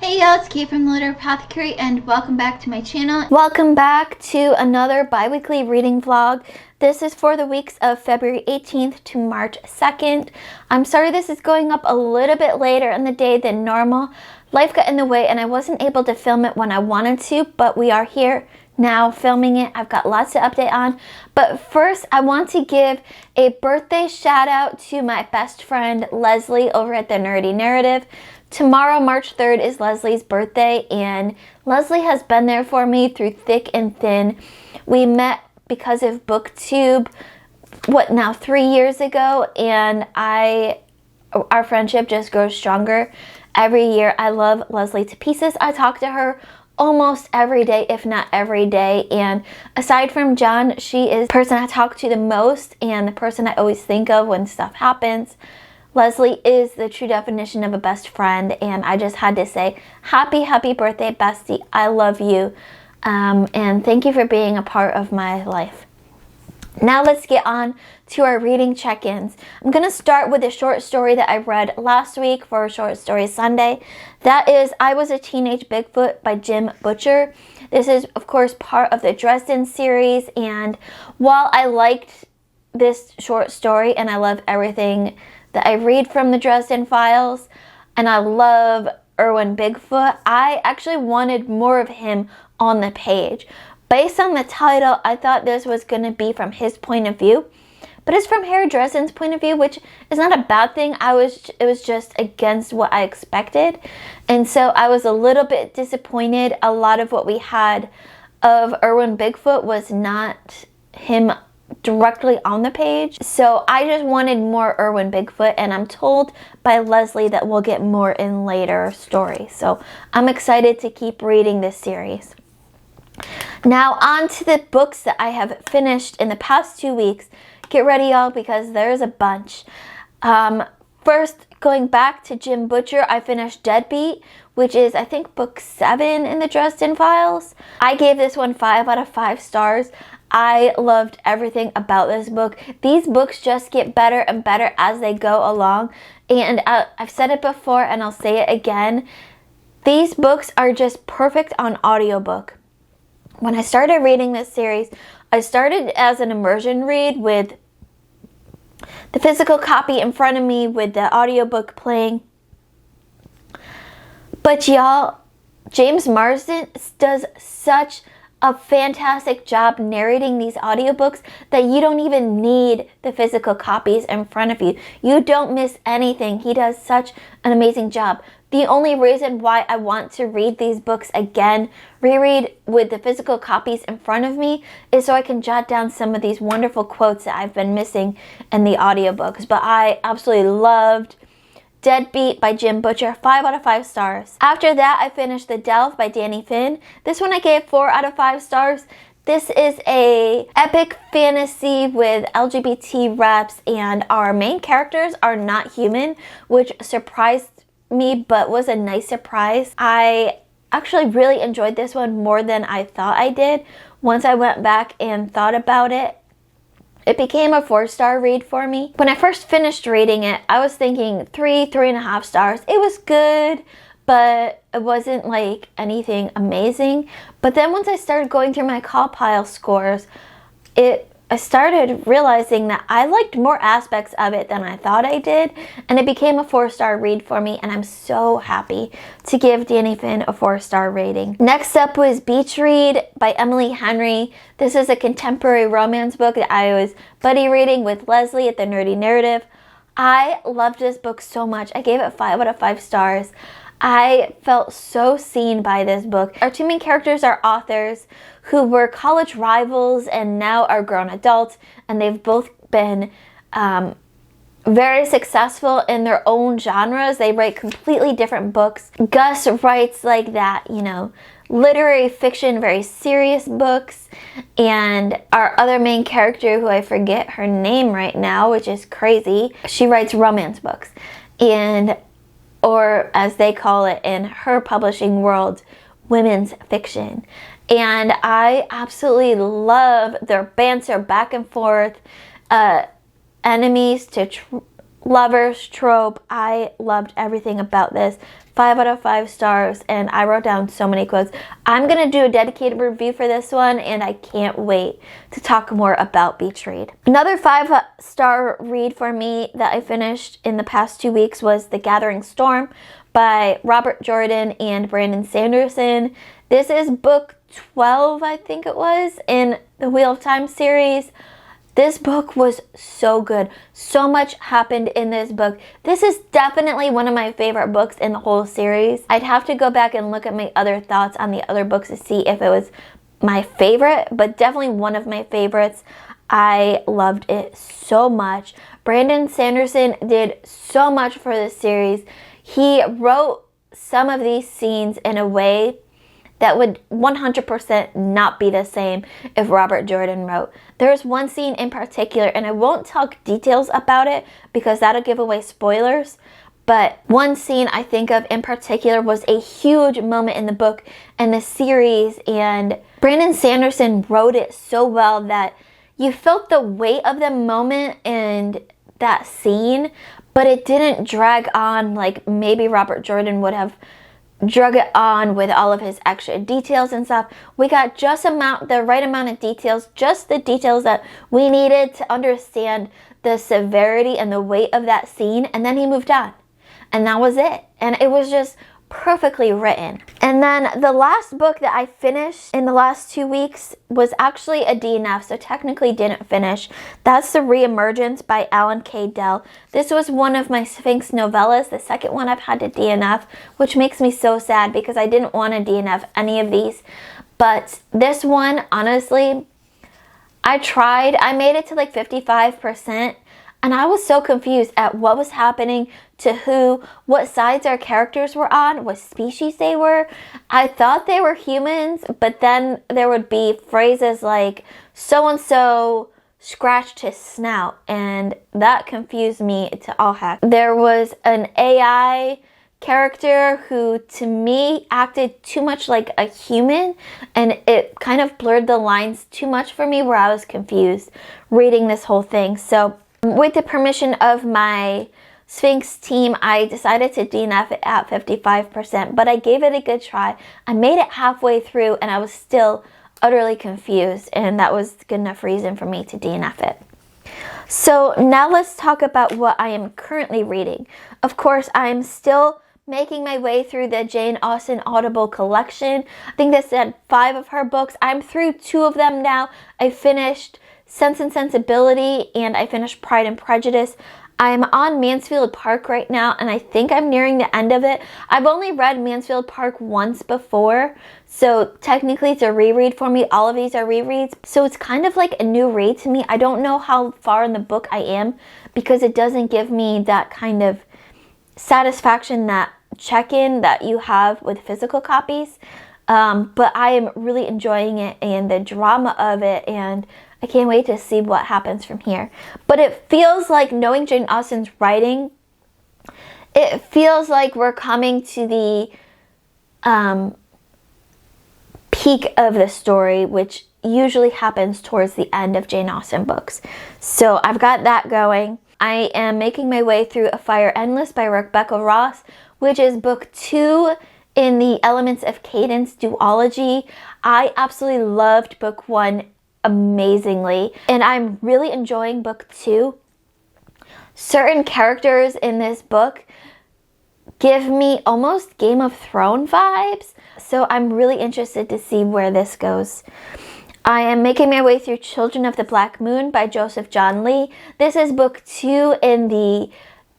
Hey y'all, it's Kate from the Apothecary and welcome back to my channel. Welcome back to another bi-weekly reading vlog. This is for the weeks of February 18th to March 2nd. I'm sorry this is going up a little bit later in the day than normal. Life got in the way and I wasn't able to film it when I wanted to, but we are here now filming it. I've got lots to update on. But first, I want to give a birthday shout out to my best friend Leslie over at the Nerdy Narrative. Tomorrow, March 3rd, is Leslie's birthday, and Leslie has been there for me through thick and thin. We met because of BookTube, 3 years ago, and our friendship just grows stronger every year. I love Leslie to pieces. I talk to her almost every day, if not every day, and aside from John, she is the person I talk to the most and the person I always think of when stuff happens. Leslie is the true definition of a best friend, and I just had to say, happy birthday, bestie. I love you, and thank you for being a part of my life. Now let's get on to our reading check-ins. I'm going to start with a short story that I read last week for Short Story Sunday. That is I Was a Teenage Bigfoot by Jim Butcher. This is, of course, part of the Dresden series, and while I liked this short story and I love everything that I read from the Dresden Files, and I love Erwin Bigfoot, I actually wanted more of him on the page. Based on the title, I thought this was going to be from his point of view, but it's from Harry Dresden's point of view, which is not a bad thing. It was just against what I expected, and so I was a little bit disappointed. A lot of what we had of Erwin Bigfoot was not him directly on the page, so I just wanted more Erwin Bigfoot, and I'm told by Leslie that we'll get more in later stories, so I'm excited to keep reading this series. Now on to the books that I have finished in the past 2 weeks. Get ready, y'all, because there's a bunch. First, going back to Jim Butcher, I finished Deadbeat, which is, I think, book 7 in the Dresden Files. I gave this one 5 out of 5 stars. I loved everything about this book. These books just get better and better as they go along. And I've said it before and I'll say it again. These books are just perfect on audiobook. When I started reading this series, I started as an immersion read with the physical copy in front of me with the audiobook playing. But y'all, James Marsden does such a fantastic job narrating these audiobooks that you don't even need the physical copies in front of you. You don't miss anything. He does such an amazing job. The only reason why I want to read these books again, reread with the physical copies in front of me, is so I can jot down some of these wonderful quotes that I've been missing in the audiobooks. But I absolutely loved Deadbeat by Jim Butcher, 5 out of 5 stars. After that, I finished The Delve by Danny Finn. This one I gave 4 out of 5 stars. This is a epic fantasy with LGBT reps, and our main characters are not human, which surprised me, but was a nice surprise. I actually really enjoyed this one more than I thought I did. Once I went back and thought about it, it became a 4-star read for me. When I first finished reading it, I was thinking 3.5 stars. It was good, but it wasn't like anything amazing. But then once I started going through my call pile scores, I started realizing that I liked more aspects of it than I thought I did, and it became a 4-star read for me, and I'm so happy to give Danny Finn a 4-star rating. Next up was Beach Read by Emily Henry. This is a contemporary romance book that I was buddy reading with Leslie at the Nerdy Narrative. I loved this book so much. I gave it 5 out of 5 stars. I felt so seen by this book. Our two main characters are authors who were college rivals and now are grown adults, and they've both been very successful in their own genres. They write completely different books. Gus writes like that, literary fiction, very serious books, and our other main character, who I forget her name right now, which is crazy, she writes romance books, or as they call it in her publishing world, women's fiction. And I absolutely love their banter back and forth, enemies to lovers trope. I loved everything about this. 5 out of 5 stars, and I wrote down so many quotes. I'm going to do a dedicated review for this one, and I can't wait to talk more about Beach Read. Another 5-star read for me that I finished in the past 2 weeks was The Gathering Storm by Robert Jordan and Brandon Sanderson. This is book 12, I think it was, in the Wheel of Time series. This book was so good. So much happened in this book. This is definitely one of my favorite books in the whole series. I'd have to go back and look at my other thoughts on the other books to see if it was my favorite, but definitely one of my favorites. I loved it so much. Brandon Sanderson did so much for this series. He wrote some of these scenes in a way that would 100% not be the same if Robert Jordan wrote. There's one scene in particular, and I won't talk details about it because that'll give away spoilers, but one scene I think of in particular was a huge moment in the book and the series, and Brandon Sanderson wrote it so well that you felt the weight of the moment and that scene, but it didn't drag on like maybe Robert Jordan would have drug it on with all of his extra details and stuff. We got just the right amount of details, just the details that we needed to understand the severity and the weight of that scene, and then he moved on. And that was it. And it was just perfectly written. And then the last book that I finished in the last 2 weeks was actually a DNF, so technically didn't finish. That's the Re-Emergence by Alan K. Dell. This was one of my Sphinx novellas, the second one I've had to DNF, which makes me so sad because I didn't want to DNF any of these. But this one, honestly, I tried. I made it to like 55%. And I was so confused at what was happening to who, what sides our characters were on, what species they were. I thought they were humans, but then there would be phrases like, so-and-so scratched his snout, and that confused me to all heck. There was an AI character who, to me, acted too much like a human, and it kind of blurred the lines too much for me where I was confused reading this whole thing. So with the permission of my Sphinx team, I decided to DNF it at 55%, but I gave it a good try. I made it halfway through and I was still utterly confused, and that was good enough reason for me to DNF it. So now let's talk about what I am currently reading. Of course, I'm still making my way through the Jane Austen Audible collection. I think this had 5 of her books. I'm through 2 of them now. I finished Sense and Sensibility, and I finished Pride and Prejudice. I'm on Mansfield Park right now, and I think I'm nearing the end of it. I've only read Mansfield Park once before, so technically it's a reread for me. All of these are rereads, so it's kind of like a new read to me. I don't know how far in the book I am because it doesn't give me that kind of satisfaction, that check-in that you have with physical copies. But I am really enjoying it and the drama of it, and I can't wait to see what happens from here. But it feels like, knowing Jane Austen's writing, it feels like we're coming to the peak of the story, which usually happens towards the end of Jane Austen books. So I've got that going. I am making my way through A Fire Endless by Rebecca Ross, which is book 2 in the Elements of Cadence duology. I absolutely loved book 1 amazingly, and I'm really enjoying book 2. Certain characters in this book give me almost Game of Thrones vibes, so I'm really interested to see where this goes. I am making my way through Children of the Black Moon by Joseph John Lee. This is book 2 in the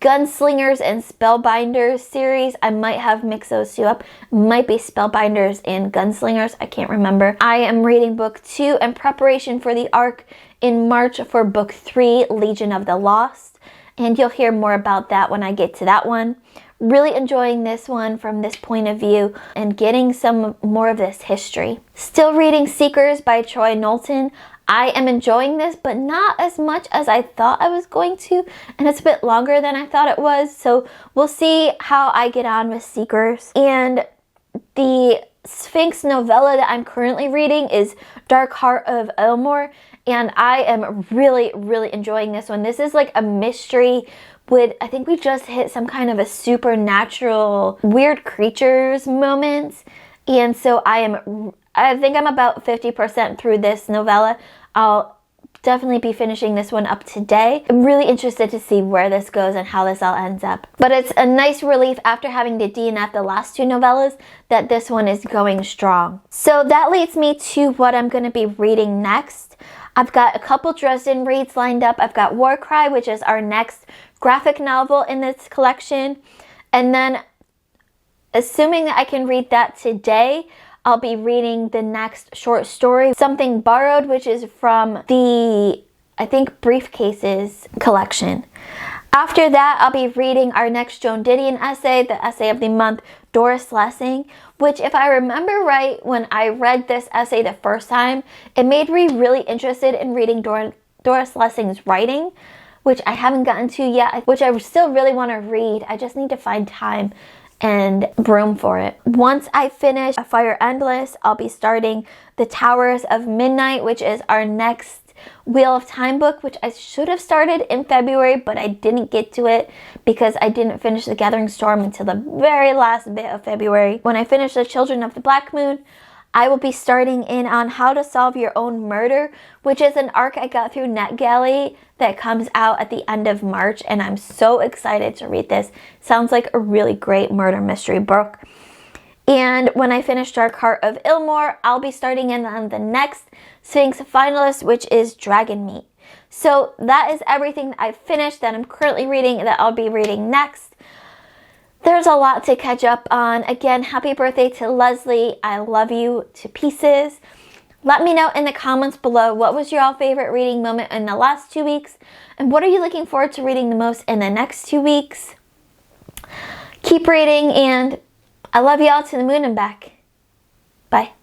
Gunslingers and Spellbinders series. I might have mixed those 2 up. Might be Spellbinders and Gunslingers. I can't remember. I am reading book 2 in preparation for the arc in March for book 3, Legion of the Lost. And you'll hear more about that when I get to that one. Really enjoying this one from this point of view and getting some more of this history. Still reading Seekers by Troy Knowlton. I am enjoying this, but not as much as I thought I was going to, and it's a bit longer than I thought it was, so we'll see how I get on with Seekers. And the Sphinx novella that I'm currently reading is Dark Heart of Elmore, and I am really, really enjoying this one. This is like a mystery I think we just hit some kind of a supernatural weird creatures moments. And so I think I'm about 50% through this novella. I'll definitely be finishing this one up today. I'm really interested to see where this goes and how this all ends up. But it's a nice relief after having to DNF the last two novellas that this one is going strong. So that leads me to what I'm going to be reading next. I've got a couple Dresden reads lined up. I've got Warcry, which is our next graphic novel in this collection. And then, assuming that I can read that today, I'll be reading the next short story, Something Borrowed, which is from the, I think, Briefcases collection. After that, I'll be reading our next Joan Didion essay, the essay of the month, Doris Lessing, which, if I remember right, when I read this essay the first time, it made me really interested in reading Doris Lessing's writing, which I haven't gotten to yet, which I still really want to read. I just need to find time and room for it. Once I finish A Fire Endless, I'll be starting The Towers of Midnight, which is our next Wheel of Time book, which I should have started in February, but I didn't get to it because I didn't finish The Gathering Storm until the very last bit of February. When I finish The Children of the Black Moon, I will be starting in on How to Solve Your Own Murder, which is an arc I got through NetGalley that comes out at the end of March, and I'm so excited to read this. Sounds like a really great murder mystery book. And when I finish Dark Heart of Ilmore, I'll be starting in on the next Sphinx finalist, which is Dragon Meat. So that is everything that I've finished that I'm currently reading that I'll be reading next. There's a lot to catch up on. Again, happy birthday to Leslie. I love you to pieces. Let me know in the comments below what was your favorite reading moment in the last 2 weeks, and what are you looking forward to reading the most in the next 2 weeks. Keep reading, and I love you all to the moon and back. Bye.